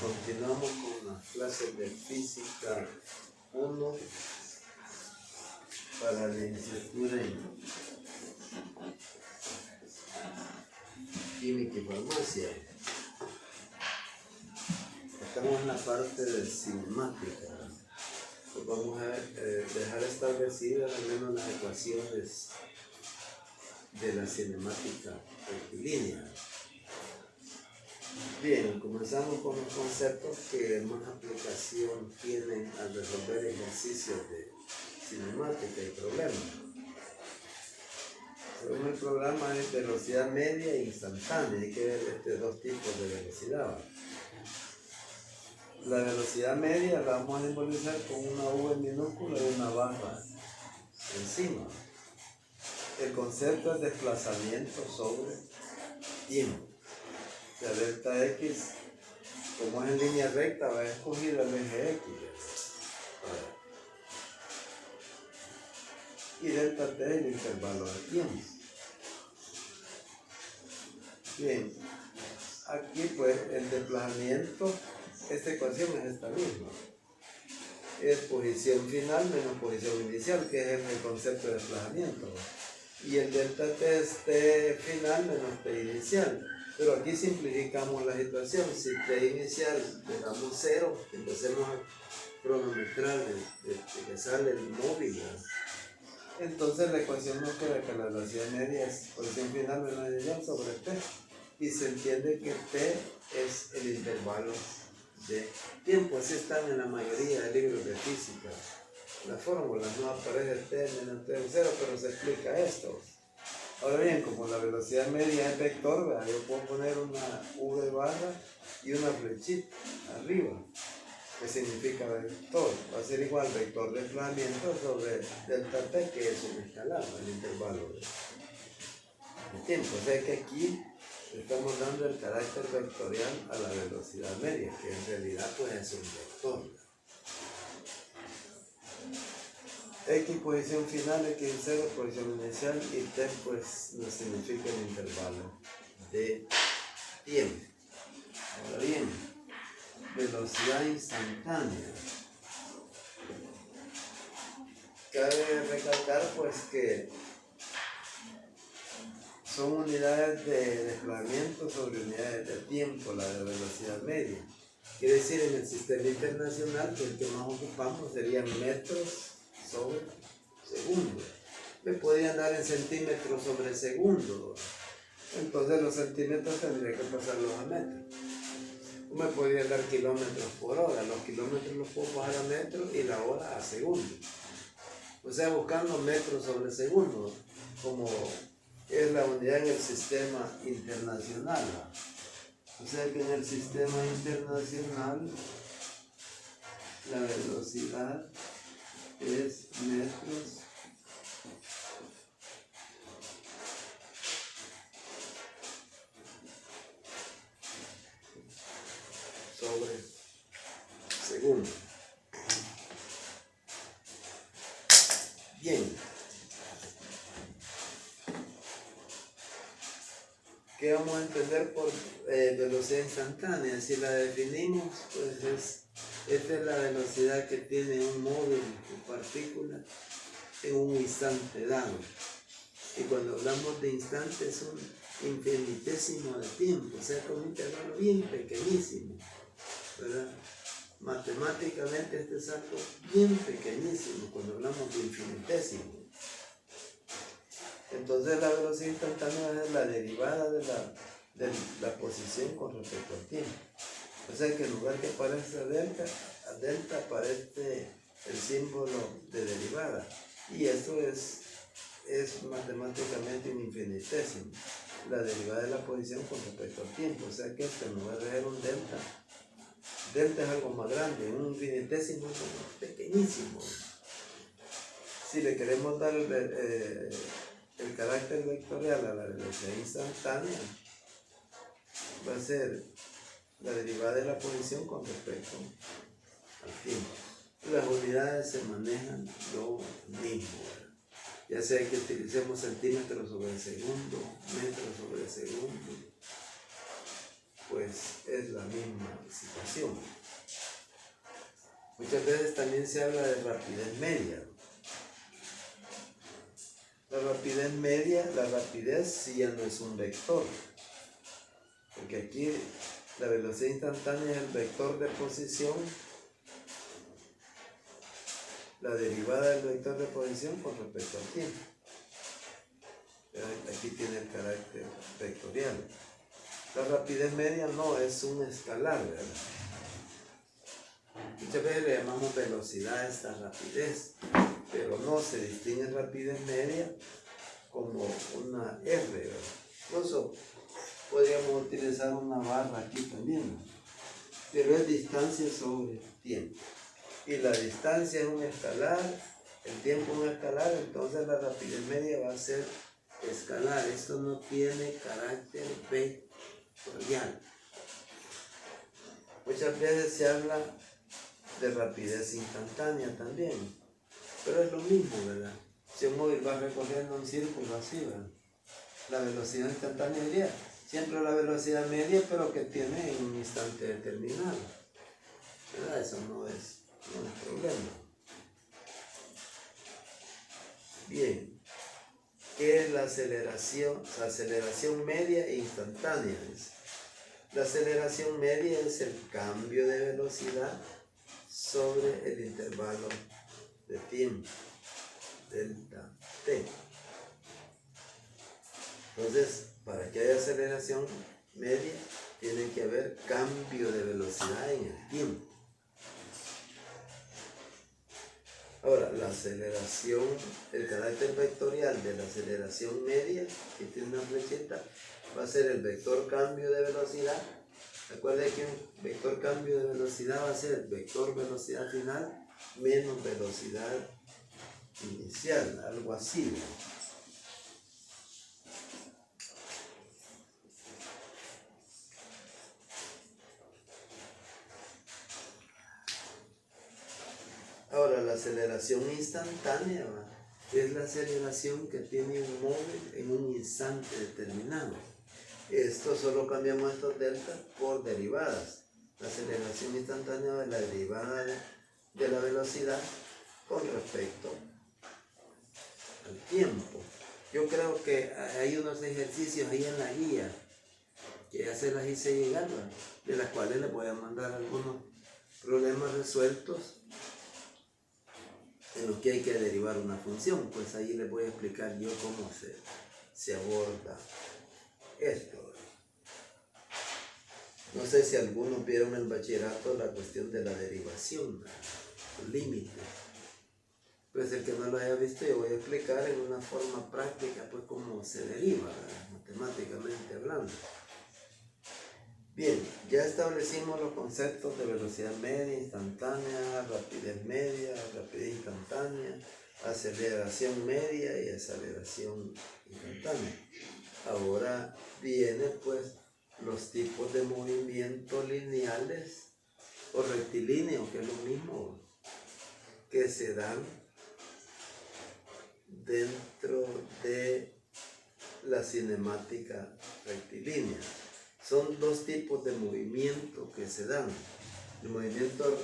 continuamos con las clases de física 1 para la licenciatura en química y farmacia. Estamos en la parte de cinemática. Pues vamos a dejar establecidas al menos las ecuaciones de la cinemática rectilínea. Bien, comenzamos con los conceptos que más aplicación tienen al resolver ejercicios de cinemática y problemas. Según el programa es velocidad media e instantánea. Hay que ver dos tipos de velocidad. La velocidad media la vamos a simbolizar con una V minúscula y una barra encima. El concepto es desplazamiento sobre tiempo. O sea, delta X, como es en línea recta, va escogido el eje X. Y delta T es el intervalo de tiempo. Bien, aquí pues el desplazamiento, esta ecuación es esta misma. Es posición final menos posición inicial, que es el concepto de desplazamiento. Y el delta T es T final menos T inicial. Pero aquí simplificamos la situación. Si T inicial le damos 0, empecemos a cronometrar desde que sale el móvil. Entonces la ecuación nos queda que la velocidad media es posición final menos inicial sobre T. Y se entiende que T es el intervalo de tiempo. Así están en la mayoría de libros de física. La fórmula no aparece T menos T en 0, pero se explica esto. Ahora bien, como la velocidad media es vector, ¿verdad? Yo puedo poner una V barra y una flechita arriba, que significa vector. Va a ser igual vector de desplazamiento sobre delta T, que es un escalar, el intervalo de tiempo. O sea que aquí estamos dando el carácter vectorial a la velocidad media, que en realidad pues es un vector. X posición final, X 0 posición inicial y T pues nos significa el intervalo de tiempo. Ahora bien, velocidad instantánea. Cabe recalcar pues que son unidades de desplazamiento sobre unidades de tiempo, la de velocidad media. Quiere decir, en el sistema internacional, que el que más ocupamos serían metros sobre segundo. Me podrían dar en centímetros sobre segundo. Entonces los centímetros tendría que pasarlos a metros. O me podrían dar kilómetros por hora. Los kilómetros los puedo pasar a metros y la hora a segundo. O sea, buscando metros sobre segundo, como es la unidad en el sistema internacional. O sea que en el sistema internacional la velocidad es metros sobre segundo. Bien. ¿Qué vamos a entender por velocidad instantánea? Si la definimos, pues esta es la velocidad que tiene un móvil o partícula en un instante dado. Y cuando hablamos de instante es un infinitésimo de tiempo, o sea, con un intervalo bien pequeñísimo, ¿verdad? Matemáticamente este es algo bien pequeñísimo cuando hablamos de infinitésimo. Entonces la velocidad instantánea es la derivada de la posición con respecto al tiempo. O sea que en lugar que aparezca a delta aparece el símbolo de derivada. Y esto es matemáticamente un infinitésimo. La derivada de la posición con respecto al tiempo. O sea que esto en lugar de ser un delta es algo más grande. Un infinitésimo es algo pequeñísimo. Si le queremos dar el carácter vectorial a la velocidad instantánea, va a ser la derivada de la posición con respecto al tiempo. Las unidades se manejan lo mismo, ya sea que utilicemos centímetros sobre segundo, metros sobre segundo, pues es la misma situación. Muchas veces también se habla de rapidez media. La rapidez media, la rapidez sí ya no es un vector, porque aquí la velocidad instantánea es el vector de posición, la derivada del vector de posición con respecto al tiempo. Aquí tiene el carácter vectorial. La rapidez media no, es un escalar, ¿verdad? Muchas veces le llamamos velocidad a esta rapidez, pero no se distingue rapidez media como una R, ¿verdad? Incluso podríamos utilizar una barra aquí también, ¿no? Pero es distancia sobre tiempo. Y la distancia es un escalar, el tiempo es un escalar, entonces la rapidez media va a ser escalar. Esto no tiene carácter vectorial. Muchas veces se habla de rapidez instantánea también, pero es lo mismo, ¿verdad? Si un móvil va recorriendo un círculo así, ¿verdad? La velocidad instantánea sería siempre la velocidad media, pero que tiene en un instante determinado, ¿verdad? Eso no es problema. Bien, ¿qué es la aceleración? La aceleración media e instantánea. La aceleración media es el cambio de velocidad sobre el intervalo de tiempo, delta t. Entonces, para que haya aceleración media, tiene que haber cambio de velocidad en el tiempo. Ahora, la aceleración, el carácter vectorial de la aceleración media, que tiene una flechita, va a ser el vector cambio de velocidad. Recuerden que un vector cambio de velocidad va a ser el vector velocidad final menos velocidad inicial, algo así, ¿no? Ahora, la aceleración instantánea, ¿va? Es la aceleración que tiene un móvil en un instante determinado. Esto solo cambiamos estos deltas por derivadas. La aceleración instantánea es la derivada de la velocidad con respecto al tiempo. Yo creo que hay unos ejercicios ahí en la guía que ya se las hice llegar, ¿va? De las cuales les voy a mandar algunos problemas resueltos en los que hay que derivar una función. Pues ahí les voy a explicar yo cómo se aborda esto. No sé si algunos vieron en el bachillerato la cuestión de la derivación, los límites. Pues el que no lo haya visto, yo voy a explicar en una forma práctica pues cómo se deriva, matemáticamente hablando. Bien, ya establecimos los conceptos de velocidad media, instantánea, rapidez media, rapidez instantánea, aceleración media y aceleración instantánea. Ahora viene pues los tipos de movimiento lineales o rectilíneos, que es lo mismo, que se dan dentro de la cinemática rectilínea. Son dos tipos de movimiento que se dan. El movimiento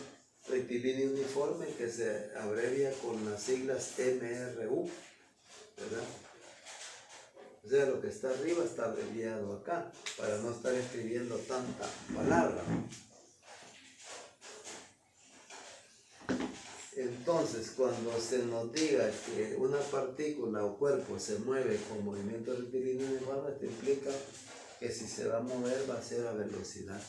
rectilíneo uniforme, que se abrevia con las siglas MRU, ¿verdad? O sea, lo que está arriba está abreviado acá, para no estar escribiendo tanta palabra. Entonces, cuando se nos diga que una partícula o cuerpo se mueve con movimiento rectilíneo uniforme, esto implica que si se va a mover va a ser a velocidad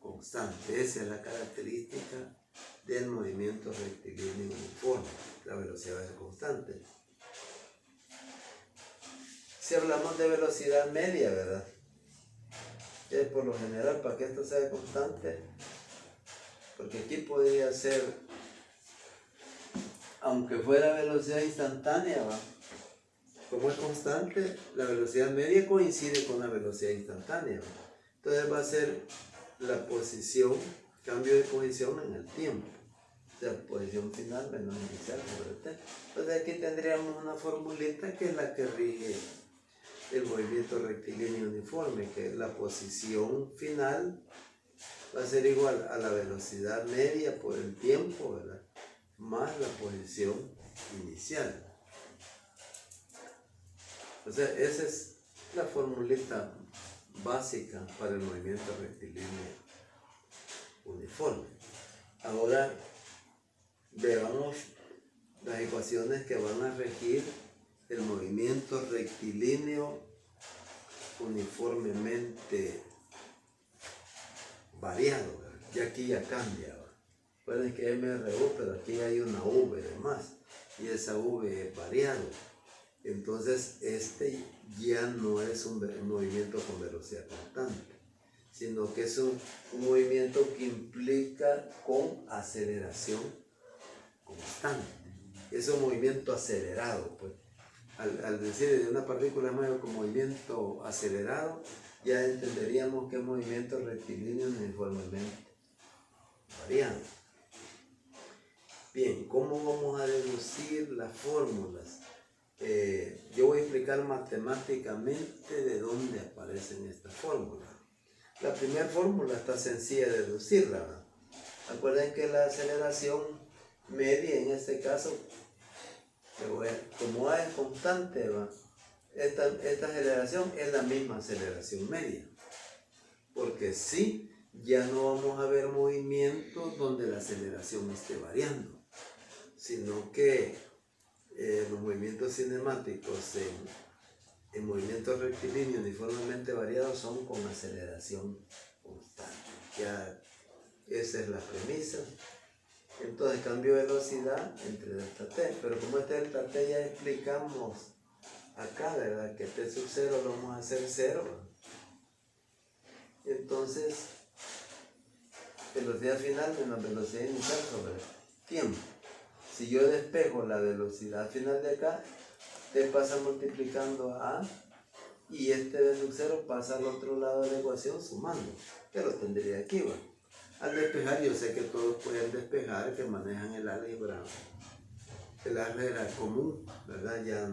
constante. Esa es la característica del movimiento rectilíneo uniforme, la velocidad es constante. Si hablamos de velocidad media, ¿verdad? Por lo general, para que esto sea constante, porque aquí podría ser, aunque fuera velocidad instantánea, ¿va? Como es constante, la velocidad media coincide con la velocidad instantánea, ¿va? Entonces va a ser la posición, cambio de posición en el tiempo. O sea, posición final menos inicial sobre t. Entonces aquí tendríamos una formulita que es la que rige el movimiento rectilíneo uniforme, que la posición final va a ser igual a la velocidad media por el tiempo, ¿verdad?, más la posición inicial. O sea, esa es la formulita básica para el movimiento rectilíneo uniforme. Ahora veamos las ecuaciones que van a regir el movimiento rectilíneo uniformemente variado, ¿verdad? Y aquí ya cambia. Recuerden que MRU, pero aquí hay una V de más, y esa V es variado. Entonces este ya no es un movimiento con velocidad constante, sino que es un movimiento que implica con aceleración constante. Es un movimiento acelerado, pues. Al decir de una partícula nueva con movimiento acelerado, ya entenderíamos que es movimiento rectilíneo uniformemente variado. Bien, ¿cómo vamos a deducir las fórmulas? Yo voy a explicar matemáticamente de dónde aparecen estas fórmulas. La primera fórmula está sencilla de deducirla, ¿verdad? Acuerden que la aceleración media en este caso, como A es constante, ¿verdad?, esta aceleración es la misma aceleración media. Porque sí, ya no vamos a ver movimientos donde la aceleración esté variando, sino que los movimientos cinemáticos en movimientos rectilíneos uniformemente variados son con aceleración constante. Ya esa es la premisa. Entonces cambio de velocidad entre delta t, pero como este delta t ya explicamos acá, ¿verdad?, que t sub 0 lo vamos a hacer 0. Entonces velocidad final menos velocidad inicial sobre tiempo. Si yo despejo la velocidad final de acá, t pasa multiplicando a A, y este de sub 0 pasa al otro lado de la ecuación sumando, que lo tendría aquí, ¿va? Al despejar, yo sé que todos pueden despejar, que manejan el álgebra común, ¿verdad? Ya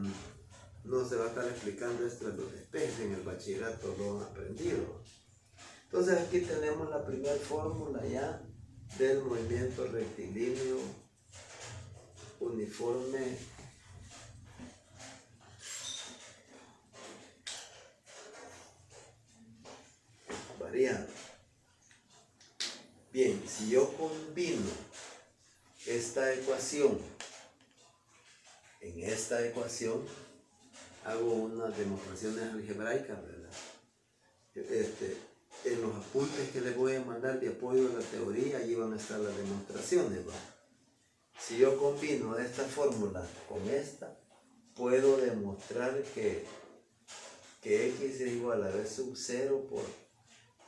no se va a estar explicando esto en los despejes, en el bachillerato lo han aprendido. Entonces aquí tenemos la primera fórmula ya del movimiento rectilíneo uniforme variado. Bien, si yo combino esta ecuación en esta ecuación, hago unas demostraciones algebraicas, ¿verdad? En los apuntes que les voy a mandar de apoyo a la teoría, allí van a estar las demostraciones, ¿va? Si yo combino esta fórmula con esta, puedo demostrar que x es igual a b sub 0 por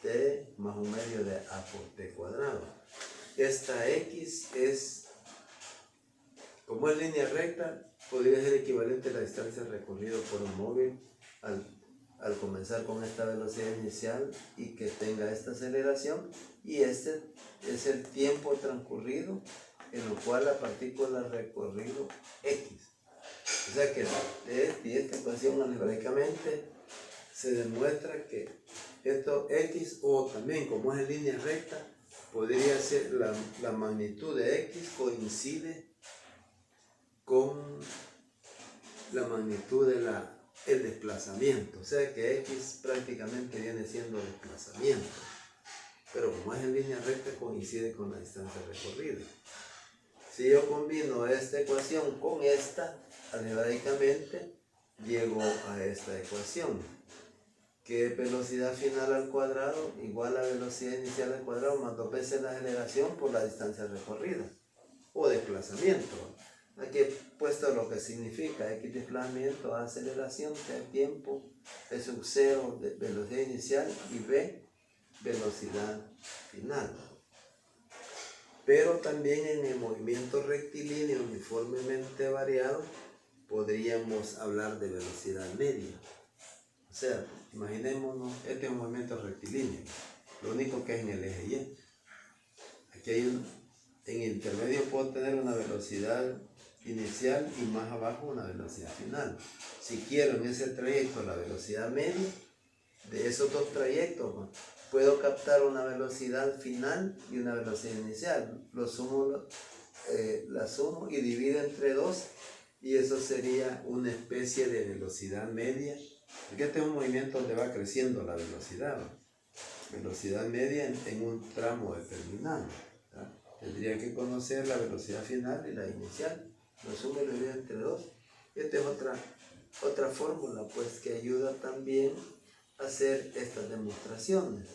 t más un medio de a por t cuadrado. Esta x es, como es línea recta, podría ser equivalente a la distancia recorrida por un móvil al comenzar con esta velocidad inicial y que tenga esta aceleración, y este es el tiempo transcurrido en lo cual la partícula ha recorrido x. O sea que de esta ecuación algebraicamente se demuestra que esto x, o también como es en línea recta, podría ser la magnitud de x coincide con la magnitud del desplazamiento. O sea que x prácticamente viene siendo desplazamiento, pero como es en línea recta coincide con la distancia recorrida. Si yo combino esta ecuación con esta, algebraicamente llego a esta ecuación, que es velocidad final al cuadrado igual a velocidad inicial al cuadrado más 2 veces la aceleración por la distancia recorrida, o desplazamiento. Aquí he puesto lo que significa x desplazamiento, a aceleración, t tiempo, p sub 0 de velocidad inicial y b velocidad final. Pero también en el movimiento rectilíneo uniformemente variado podríamos hablar de velocidad media. O sea, imaginémonos, este es un movimiento rectilíneo, lo único que es en el eje Y. Aquí hay en el intermedio puedo tener una velocidad inicial y más abajo una velocidad final. Si quiero en ese trayecto la velocidad media, de esos dos trayectos, puedo captar una velocidad final y una velocidad inicial. La sumo y divido entre dos y eso sería una especie de velocidad media. Porque este es un movimiento donde va creciendo la velocidad, ¿no? Velocidad media en un tramo determinado, ¿verdad? Tendría que conocer la velocidad final y la inicial. Lo sumo y lo divido entre dos. Esta es otra fórmula pues que ayuda también a hacer estas demostraciones.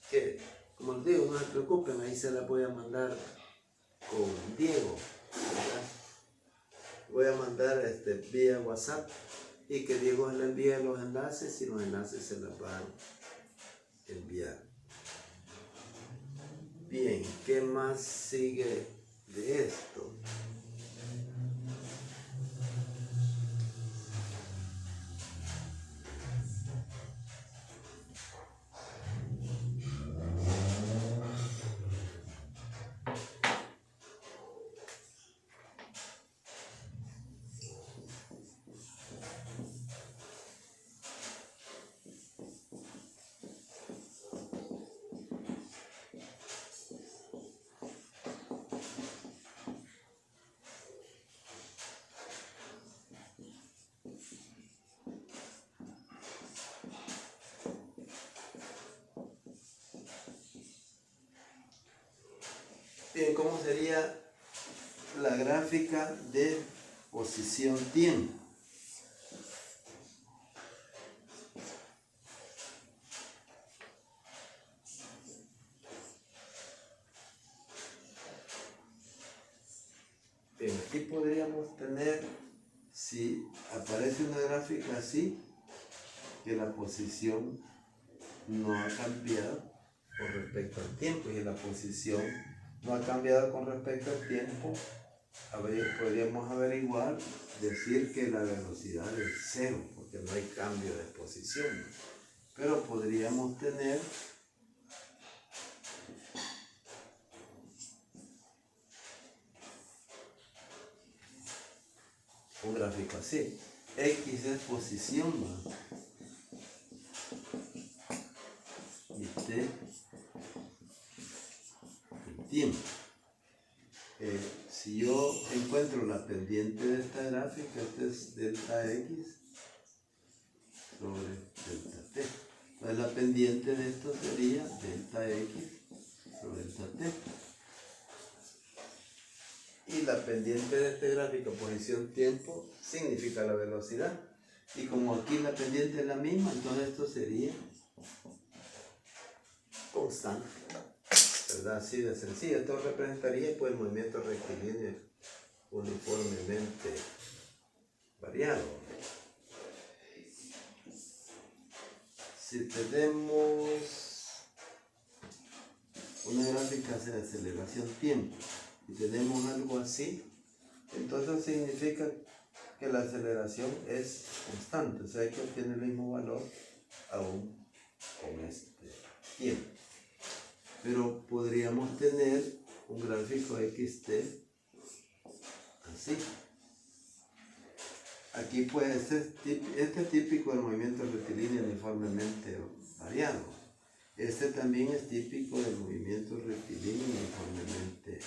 Que, como les digo, no se preocupen, ahí se las voy a mandar con Diego, ¿verdad? Voy a mandar vía WhatsApp y que Diego le envíe los enlaces y los enlaces se los van a enviar. Bien, ¿qué más sigue de esto? Bien, ¿cómo sería la gráfica de posición-tiempo? Bien, aquí podríamos tener, si aparece una gráfica así, que la posición no ha cambiado con respecto al tiempo y la posición no ha cambiado con respecto al tiempo, podríamos averiguar, decir que la velocidad es cero, porque no hay cambio de posición. Pero podríamos tener un gráfico así. X es posición, ¿no? Y T el tiempo. Si yo encuentro la pendiente de esta gráfica, este es delta X sobre delta T. Entonces la pendiente de esto sería delta X sobre delta T. Y la pendiente de este gráfico, posición-tiempo, significa la velocidad. Y como aquí la pendiente es la misma, entonces esto sería constante, ¿verdad? Así de sencillo. Esto representaría pues el movimiento rectilíneo uniformemente variado. Si tenemos una gráfica de aceleración-tiempo y tenemos algo así, entonces significa que la aceleración es constante, o sea que obtiene el mismo valor aún con este tiempo. Pero podríamos tener un gráfico XT así. Aquí pues este es típico del movimiento rectilíneo uniformemente variado. Este también es típico del movimiento rectilíneo uniformemente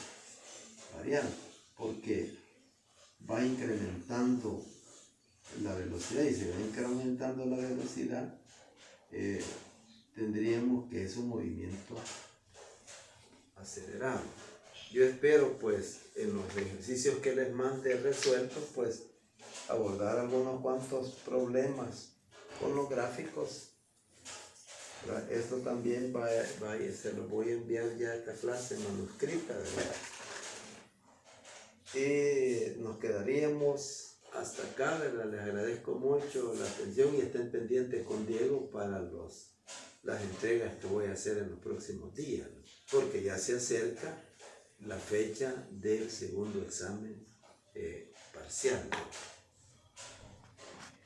variado, porque va incrementando la velocidad y si va incrementando la velocidad, tendríamos que es un movimiento acelerado. Yo espero pues en los ejercicios que les mande resueltos pues abordar algunos cuantos problemas con los gráficos. Esto también se lo voy a enviar ya a esta clase manuscrita, ¿verdad? Y nos quedaríamos hasta acá, ¿verdad? Les agradezco mucho la atención y estén pendientes con Diego para las entregas que voy a hacer en los próximos días, ¿no? Porque ya se acerca la fecha del segundo examen parcial, ¿no?